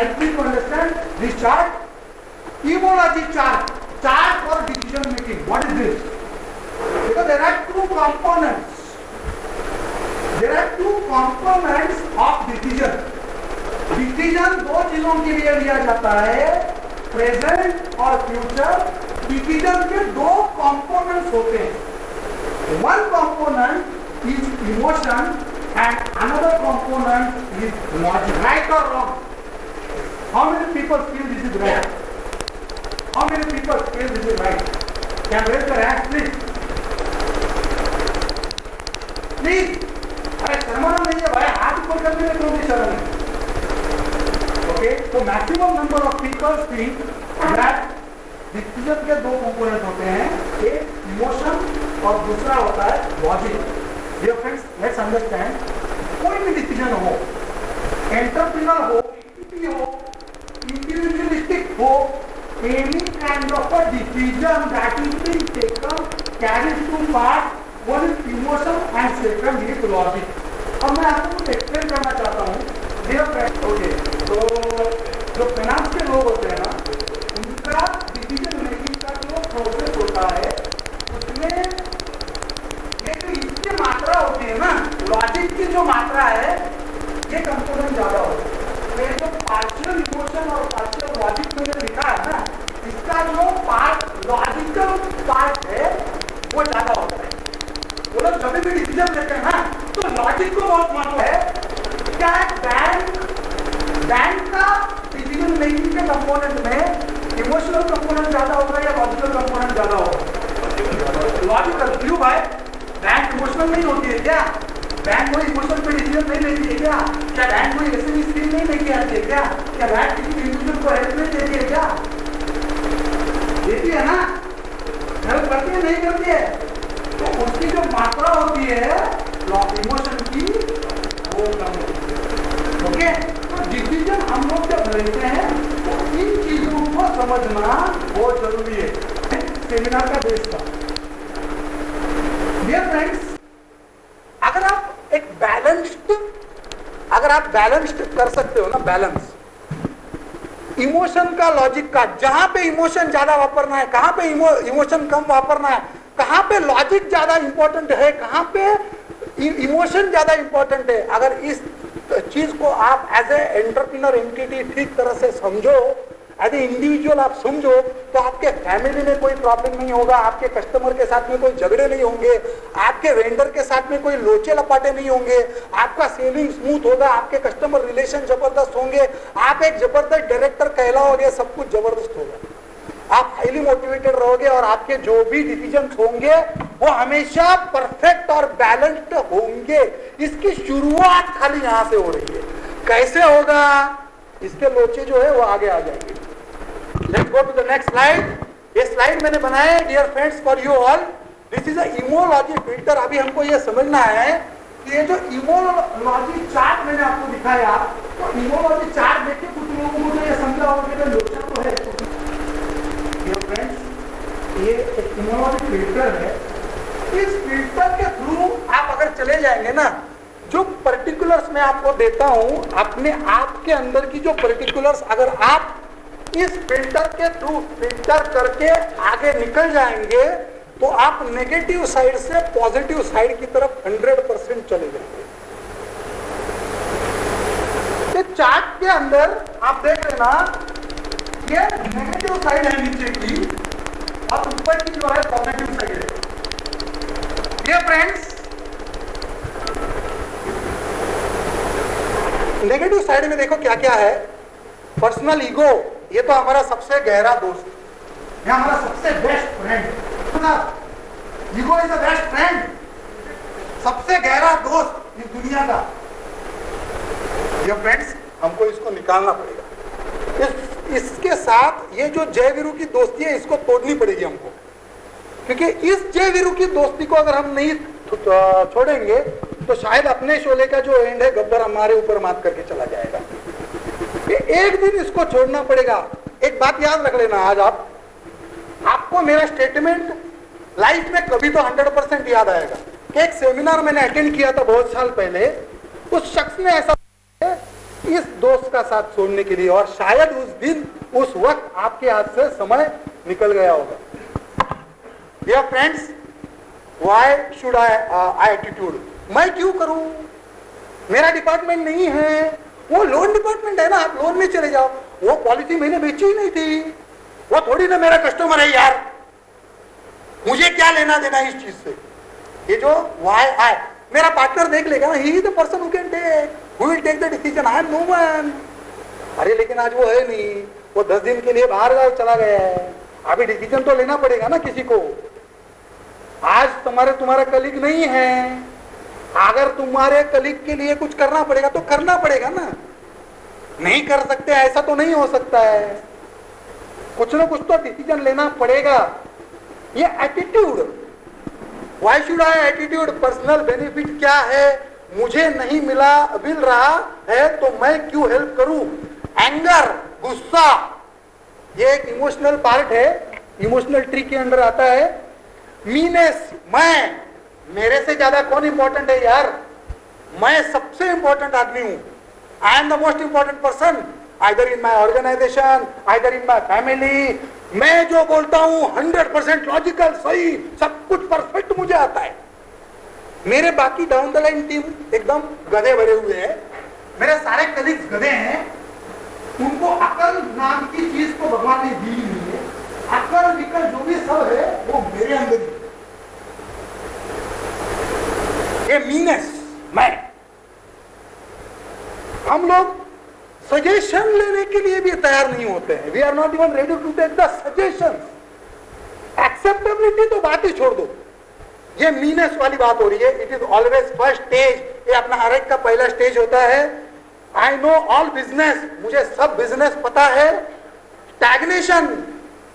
likely to understand this chart. Emology chart for decision making. What is this? Because there are two components. There are two components of decision. Decision दो चीजों के लिए लिया जाता है, present और future. Decision के दो कंपोनेंट्स होते हैं. One component is emotion and another component is logic. Right और wrong? How many people feel this is right? How many people feel this is right? Can raise your hand please? Please. अरे शर्मा नहीं है भाई, हाथ ऊपर करने में कौन सी शर्म है? Okay, so maximum number of people think that decision के दो कंपोनेंट होते हैं, एक इमोशन और दूसरा होता है logic. Dear friends, let's understand. कोई भी डिसीजन हो, एंटरप्रेन्योर हो, इक्विटी हो, इंडिविजुअलिस्टिक हो, any kind of a decision that is being taken carries two part. One is emotion and second is logic. अब मैं आपको कुछ एक्सप्लेन करना चाहता हूँ. डियर फ्रेंड्स, ओके, तो जो फाइनेंस के लोग होते हैं ना, उनका डिसीजन मेकिंग का जो प्रोसेस होता है, उसमें ये जो इसकी मात्रा होती है ना, लॉजिक की जो मात्रा है, ये कंपोनेंट ज्यादा होता है. ये जो पार्शियल इमोशन और पार्शियल लॉजिक मैंने लिखा है ना, इसका जो पार्ट लॉजिकल पार्ट है वो ज्यादा होता है. वो लोग जब भी डिसीजन लेते हैं ना, तो लॉजिक को बहुत महत्व है. क्या बैंक का डिसीजन मेकिंग के कंपोनेंट में इमोशनल कंपोनेंट ज्यादा होगा या लॉजिकल कंपोनेंट ज्यादा होगा? लॉजिकल. क्यों भाई? बैंक इमोशनल नहीं होती है क्या? बैंक कोई इमोशनल पे डिसीजन नहीं लेती है क्या? क्या बैंक कोई एसएमई स्कीम नहीं लेके आती है क्या? क्या बैंक किसी इंडिविजुअल को हेल्प नहीं देती है क्या? देती है ना? हेल्प करती है नहीं करती है? तो उसकी जो मात्रा होती है इमोशन की, वो कम होती है. ओके, तो डिसीजन हम लोग जब लेते हैं तो इन चीजों को समझना बहुत जरूरी है. सेमिनार का बेस था. डियर फ्रेंड्स, अगर आप एक बैलेंस्ड कर सकते हो ना, बैलेंस इमोशन का लॉजिक का, जहां पे इमोशन ज्यादा वापरना है, कहां पे इमोशन कम वापरना है, कहां पे लॉजिक ज्यादा इंपॉर्टेंट है, कहां पे इमोशन ज्यादा इंपॉर्टेंट है. अगर इस चीज को आप एज ए एंटरप्रेन्योर एंटिटी ठीक तरह से समझो, एज ए इंडिविजुअल आप समझो, तो आपके फैमिली में कोई प्रॉब्लम नहीं होगा, आपके कस्टमर के साथ में कोई झगड़े नहीं होंगे, आपके वेंडर के साथ में कोई लोचे लपाटे नहीं होंगे, आपका सेलिंग स्मूथ होगा, आपके कस्टमर रिलेशन जबरदस्त होंगे, आप एक जबरदस्त डायरेक्टर कहलाओगे, सब कुछ जबरदस्त होगा, आप हाईली मोटिवेटेड रहोगे और आपके जो भी डिसीजन होंगे वो हमेशा परफेक्ट और बैलेंस्ड होंगे. इसकी शुरुआत खाली यहां से हो रही है. कैसे होगा, इसके लोचे जो है वो आगे आ जाएंगे. Let's go to the next slide. ये स्लाइड मैंने बनाया है dear friends for you all. This is a emology filter. अभी हमको ये समझना है कि ये जो इमोलॉजी चार्ट मैंने आपको दिखाया, तो इमोलॉजी चार्ट देख के कुछ लोगों को ये समझा होगा कि लोचा तो है. डियर फ्रेंड्स, ये एक इमोलॉजी फिल्टर है. इस फिल्टर के थ्रू आप अगर चले जाएंगे ना, जो पर्टिकुलर्स मैं आपको देता हूं, अपने आप के अंदर की जो पर्टिकुलर्स अगर आप इस फिल्टर के थ्रू फिल्टर करके आगे निकल जाएंगे, तो आप नेगेटिव साइड से पॉजिटिव साइड की तरफ 100% चले जाएंगे. इस चार्ट के अंदर आप देख लेना, ये नेगेटिव साइड है नीचे की और ऊपर की जो है पॉजिटिव साइड है. डियर फ्रेंड्स, नेगेटिव साइड में देखो क्या क्या है. पर्सनल ईगो, ये तो हमारा सबसे गहरा दोस्त, ये हमारा सबसे best friend. Ego is the best friend, सबसे गहरा दोस्त इस दुनिया का. डियर फ्रेंड्स, हमको इसको निकालना पड़ेगा. इसके साथ ये जो जय वीरू की दोस्ती है, इसको तोड़नी पड़ेगी हमको, क्योंकि इस जय वीरू की दोस्ती को अगर हम नहीं छोड़ेंगे तो शायद अपने शोले का जो एंड है, गब्बर हमारे ऊपर मात करके चला जाएगा. एक दिन इसको छोड़ना पड़ेगा. एक बात याद रख लेना, आज आपको मेरा स्टेटमेंट लाइफ में कभी तो 100% याद आएगा. एक सेमिनार मैंने अटेंड किया था बहुत साल पहले. उस शख्स ने ऐसा इस दोस्त का साथ छोड़ने के लिए, और शायद उस दिन उस वक्त आपके हाथ से समय निकल गया होगा। Dear friends, why should I attitude, मैं क्यों करूं, मेरा डिपार्टमेंट नहीं है, वो लोन डिपार्टमेंट है ना, आप लोन में चले जाओ। वो पॉलिसी मैंने बेची ही नहीं थी, वो थोड़ी ना मेरा कस्टमर है यार, मुझे क्या लेना देना इस चीज से। ये जो व्हाई आई, मेरा पार्टनर देख लेगा ना, he is the person who can take, who will take the decision, I am no one. अरे लेकिन आज वो है नहीं, वो 10 दिन के लिए बाहर चला गया है, अभी डिसीजन तो लेना पड़ेगा ना किसी को। आज तुम्हारा कलीग नहीं है, अगर तुम्हारे कलीग के लिए कुछ करना पड़ेगा तो करना पड़ेगा ना, नहीं कर सकते ऐसा तो नहीं हो सकता है, कुछ ना कुछ तो डिसीजन लेना पड़ेगा। ये attitude, why should I attitude, personal benefit क्या है, मुझे नहीं मिल रहा है तो मैं क्यों हेल्प करूं। एंगर, गुस्सा, ये एक इमोशनल पार्ट है, इमोशनल ट्री के अंदर आता है। मीनेस, मैं, मेरे से ज्यादा कौन इंपॉर्टेंट है यार, मैं सबसे इंपॉर्टेंट आदमी हूं, I am the most important person, either in my organization, either in my family. मैं जो बोलता हूं 100% लॉजिकल, सही, सब कुछ परफेक्ट मुझे आता है। मेरे बाकी डाउन द लाइन टीम एकदम गधे भरे हुए हैं, मेरे सारे कलीग्स गधे हैं, उनको अकल नाम की चीज को भगवान ने दी नहीं है, अकल विकल जो भी सब है वो मेरे अंदर ही। ये मीनेस, मैं, हम लोग सजेशन लेने के लिए भी तैयार नहीं होते हैं, we are not even ready to take the suggestion. Acceptability तो बात ही छोड़ दो, ये मीनेस वाली बात हो रही है। It is always first stage, ये अपना हर एक का पहला स्टेज होता है। आई नो ऑल बिजनेस, मुझे सब बिजनेस पता है। स्टैग्नेशन,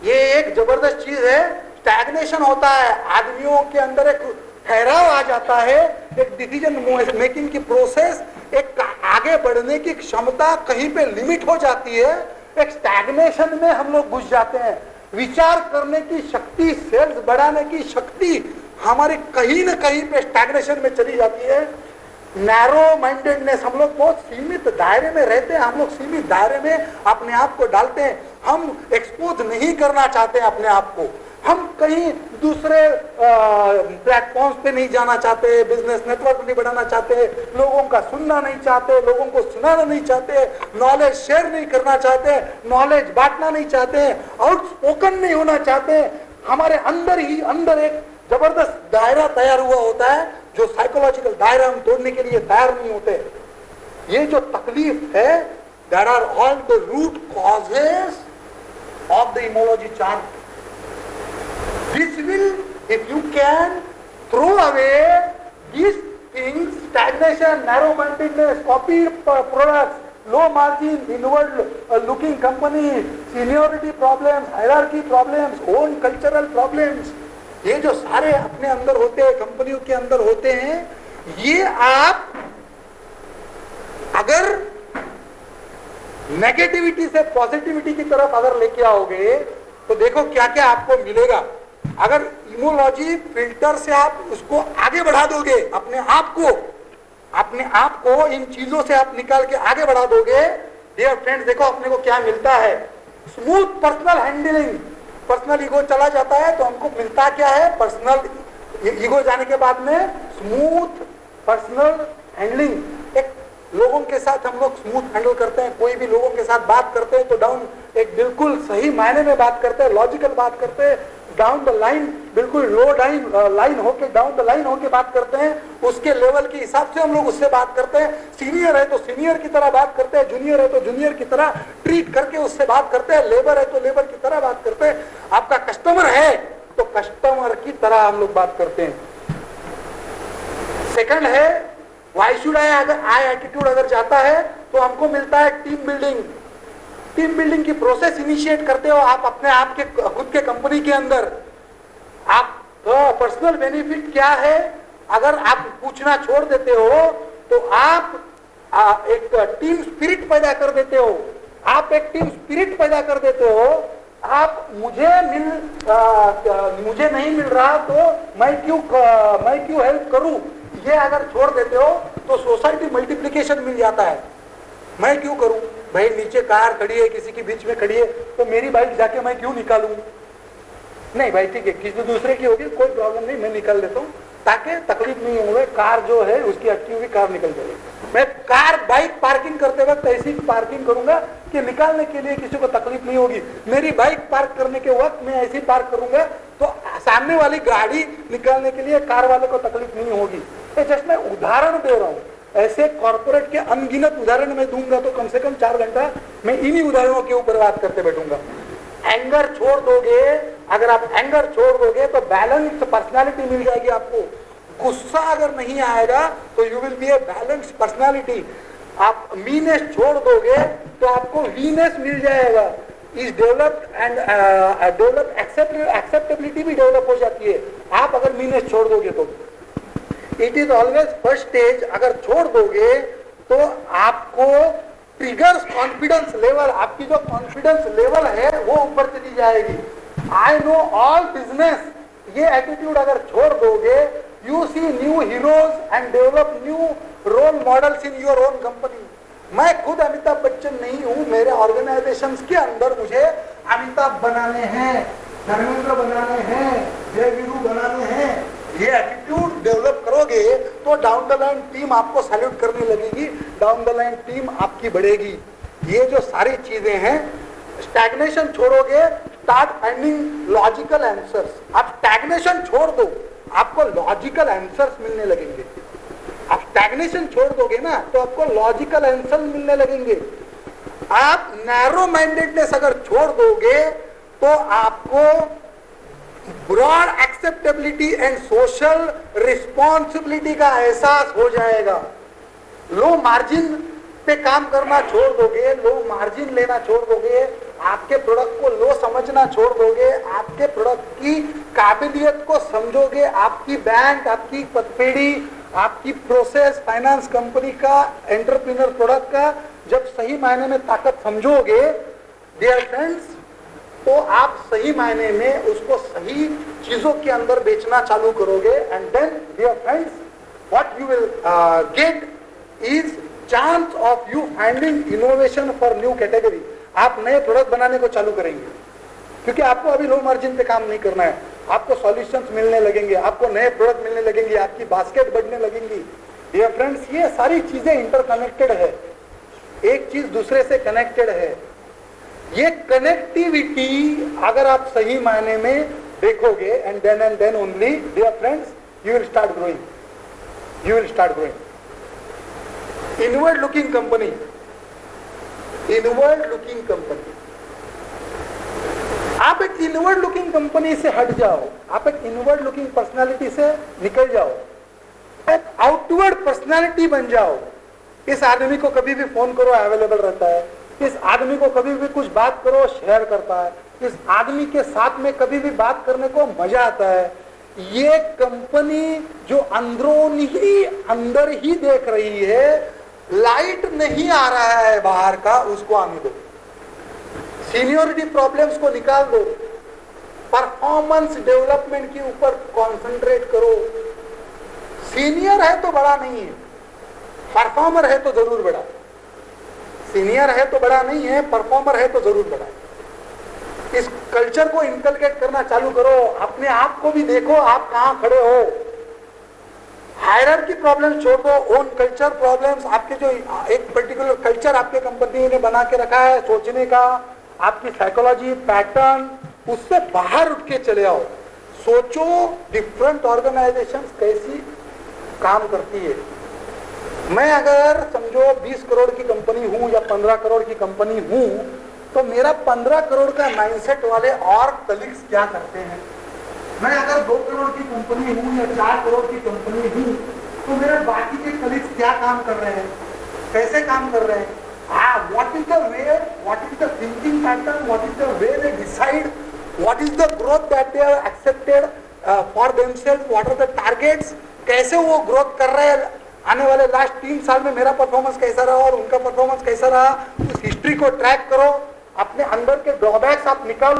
ये एक जबरदस्त चीज है, स्टैग्नेशन होता है, आदमियों के अंदर एक ठहराव आ जाता है, एक डिसीजन मेकिंग की प्रोसेस, एक आगे बढ़ने की क्षमता कहीं पे लिमिट हो जाती है, एक स्टैग्नेशन में हम लोग घुस जाते हैं। विचार करने की शक्ति, सेल्स बढ़ाने की शक्ति हमारे कहीं ना कहीं पे स्टैग्नेशन में चली जाती है। नैरो माइंडेडनेस, हम लोग बहुत सीमित दायरे में रहते हैं, हम लोग सीमित दायरे में अपने आप को डालते हैं, हम एक्सपोज नहीं करना चाहते अपने आप को, हम कहीं दूसरे प्लेटफॉर्म्स पे नहीं जाना चाहते, बिजनेस नेटवर्क नहीं बढ़ाना चाहते, लोगों का सुनना नहीं चाहते, लोगों को सुनाना नहीं चाहते, नॉलेज शेयर नहीं करना चाहते, नॉलेज बांटना नहीं चाहते, आउटस्पोकन नहीं होना चाहते। हमारे अंदर ही अंदर एक जबरदस्त दायरा तैयार हुआ होता है, जो साइकोलॉजिकल दायरा हम तोड़ने के लिए तैयार नहीं होते। ये जो तकलीफ है, there are all the root causes of the emology chart. This will, if you can throw away these things, stagnation, narrow-mindedness, copied products, low margin, inward looking companies, seniority problems, hierarchy problems, own cultural problems, ये जो सारे अपने अंदर होते हैं, कंपनियों के अंदर होते हैं, ये आप अगर नेगेटिविटी से पॉजिटिविटी की तरफ अगर लेके आओगे तो देखो क्या क्या आपको मिलेगा। अगर इमोलॉजी फिल्टर से आप उसको आगे बढ़ा दोगे, अपने आप को इन चीजों से आप निकाल के आगे बढ़ा दोगे, डियर फ्रेंड्स, देखो अपने को क्या मिलता है। Smooth personal handling, personal ego चला जाता है तो हमको मिलता क्या है, पर्सनल ईगो जाने के बाद में स्मूथ पर्सनल हैंडलिंग। एक लोगों के साथ हम लोग स्मूथ हैंडल करते हैं, कोई भी लोगों के साथ बात करते हैं तो डाउन, एक बिल्कुल सही मायने में बात करते हैं, लॉजिकल बात करते हैं, डाउन द लाइन, बिल्कुल लो लाइन होके डाउन द लाइन होके बात करते हैं, उसके लेवल के हिसाब से हम लोग उससे बात करते हैं। सीनियर है तो सीनियर की तरह बात करते हैं, जूनियर है तो जूनियर की तरह ट्रीट करके उससे बात करते हैं, लेबर है तो लेबर की तरह बात करते हैं, आपका कस्टमर है तो कस्टमर की तरह हम लोग बात करते हैं। सेकंड है व्हाई शुड आई, अगर आई एटीट्यूड अगर जाता है तो हमको मिलता है टीम बिल्डिंग। टीम बिल्डिंग की प्रोसेस इनिशिएट करते हो आप अपने आप के खुद के कंपनी के अंदर। आप पर्सनल बेनिफिट क्या है अगर आप पूछना छोड़ देते हो तो आप एक टीम स्पिरिट पैदा कर देते हो, आप एक टीम स्पिरिट पैदा कर देते हो। आप मुझे नहीं मिल रहा तो मैं क्यों हेल्प करूं, ये अगर छोड़ देते हो तो सोसाइटी मल्टीप्लिकेशन मिल जाता है। मैं क्यों करूं? भाई नीचे कार खड़ी है, किसी के बीच में खड़ी है, तो मेरी बाइक जाके मैं क्यों निकालूं? नहीं भाई ठीक है, किसी दूसरे की होगी कोई प्रॉब्लम नहीं, मैं निकाल देता हूँ ताकि तकलीफ नहीं हो। कार जो है उसकी अटकी हुई कार निकल जाएगी। मैं कार बाइक पार्किंग करते वक्त ऐसी पार्किंग करूंगा कि निकालने के लिए किसी को तकलीफ नहीं होगी। मेरी बाइक पार्क करने के वक्त मैं ऐसी पार्क करूंगा तो सामने वाली गाड़ी निकालने के लिए कार वाले को तकलीफ नहीं होगी। तो जस्ट मैं उदाहरण दे रहा हूँ, ऐसे कॉर्पोरेट के अनगिनत उदाहरण मैं दूंगा तो कम से कम 4 घंटा मैं इन्हीं उदाहरणों के ऊपर बात करते बैठूंगा। एंगर छोड़ दोगे, अगर आप एंगर छोड़ दोगे तो बैलेंस्ड पर्सनालिटी मिल जाएगी आपको। गुस्सा अगर नहीं आएगा तो you will be a balanced personality. आप मीनेस छोड़ दोगे तो आपको वीनेस मिल जाएगा। Is developed and develop acceptability भी डेवलप हो जाती है आप अगर मीनेस छोड़ दोगे तो। It is always first stage. अगर छोड़ दोगे तो आपको ट्रिगर्स कॉन्फिडेंस लेवल, आपकी जो कॉन्फिडेंस लेवल है वो ऊपर चली जाएगी। आई नो ऑल बिजनेस, ये एटीट्यूड अगर छोड़ दोगे, you see new heroes and develop new role models in your own company. मैं खुद अमिताभ बच्चन नहीं हूं, मेरे ऑर्गेनाइजेशंस के अंदर मुझे अमिताभ बनाने हैं, धर्मेंद्र बनाने हैं, जय वीरू बनाने हैं। ये एटीट्यूड डेवलप करोगे तो डाउन द लाइन टीम आपको सैल्यूट करने लगेगी, डाउन द लाइन टीम आपकी बढ़ेगी। ये जो सारी चीजें हैं, स्टैग्नेशन छोड़ोगे, स्टार्ट फाइंडिंग लॉजिकल आंसर्स। आप स्टैग्नेशन छोड़ दो, आपको लॉजिकल आंसर्स मिलने लगेंगे। आप स्टैग्नेशन छोड़ दोगे ना तो आपको लॉजिकल आंसर मिलने लगेंगे। आप नैरो माइंडेडनेस अगर छोड़ दोगे तो आपको broad acceptability and social responsibility का एहसास हो जाएगा। लो मार्जिन पे काम करना छोड़ दोगे, लो मार्जिन लेना छोड़ दोगे, आपके प्रोडक्ट को लो समझना छोड़ दोगे, आपके प्रोडक्ट की काबिलियत को समझोगे, आपकी बैंक, आपकी पतपेड़ी, आपकी प्रोसेस, फाइनेंस कंपनी का, एंटरप्रेन्योर प्रोडक्ट का जब सही मायने में ताकत समझोगे डियर फ्रेंड्स, तो आप सही मायने में उसको सही चीजों के अंदर बेचना चालू करोगे। And then dear friends, what you will get is chance of you finding innovation for new category. आप नए प्रोडक्ट बनाने को चालू करेंगे क्योंकि आपको अभी लो मार्जिन पे काम नहीं करना है, आपको सॉल्यूशंस मिलने लगेंगे, आपको नए प्रोडक्ट मिलने लगेंगे, आपकी बास्केट बढ़ने लगेंगी। डियर फ्रेंड्स, ये सारी चीजें इंटरकनेक्टेड है, एक चीज दूसरे से कनेक्टेड है। ये कनेक्टिविटी अगर आप सही मायने में देखोगे and then only dear friends you will start growing, you will start growing. Inward looking company, inward looking company, आप एक इनवर्ड लुकिंग कंपनी से हट जाओ, आप एक इनवर्ड लुकिंग पर्सनालिटी से निकल जाओ, एक आउटवर्ड पर्सनालिटी बन जाओ। इस आदमी को कभी भी फोन करो अवेलेबल रहता है, इस आदमी को कभी भी कुछ बात करो शेयर करता है, इस आदमी के साथ में कभी भी बात करने को मजा आता है। ये कंपनी जो अंदर ही देख रही है, लाइट नहीं आ रहा है बाहर का, उसको आने दो। सीनियोरिटी प्रॉब्लम्स को निकाल दो, परफॉर्मेंस डेवलपमेंट के ऊपर कंसंट्रेट करो। सीनियर है तो बड़ा नहीं है, परफॉर्मर है तो जरूर बड़ा। सीनियर है तो बड़ा नहीं है, परफॉर्मर है तो जरूर बड़ा। इस कल्चर को इनकलकेट करना चालू करो, अपने आप को भी देखो आप कहां खड़े हो। हायरार्की प्रॉब्लम्स छोड़ दो, ओन कल्चर प्रॉब्लम्स। आपके जो एक पर्टिकुलर कल्चर आपके कंपनी ने बना के रखा है सोचने का, आपकी साइकोलॉजी पैटर्न, उससे बाहर उठ के चले आओ। सोचो डिफरेंट ऑर्गेनाइजेशंस कैसी काम करती है। मैं अगर समझो 20 करोड़ की कंपनी हूं या 15 करोड़ की कंपनी हूं, तो मेरा 15 करोड़ का माइंडसेट वाले और कलीग्स क्या करते हैं। मैं अगर 2 करोड़ की कंपनी हूं या 4 करोड़ की कंपनी हूं, तो मेरे बाकी के कलीग्स क्या काम कर रहे हैं, कैसे काम कर रहे हैं। What is the way, what is the thinking pattern, what is the way they decide, what is the growth that they have accepted for themselves, what are the targets, कैसे वो ग्रोथ कर रहे हैं। आने वाले लास्ट 3 साल में मेरा परफॉर्मेंस कैसा रहा और उनका परफॉर्मेंस कैसा रहा, उस हिस्ट्री को ट्रैक करो। अपने अंदर के ड्रॉबैक्स आप निकालो।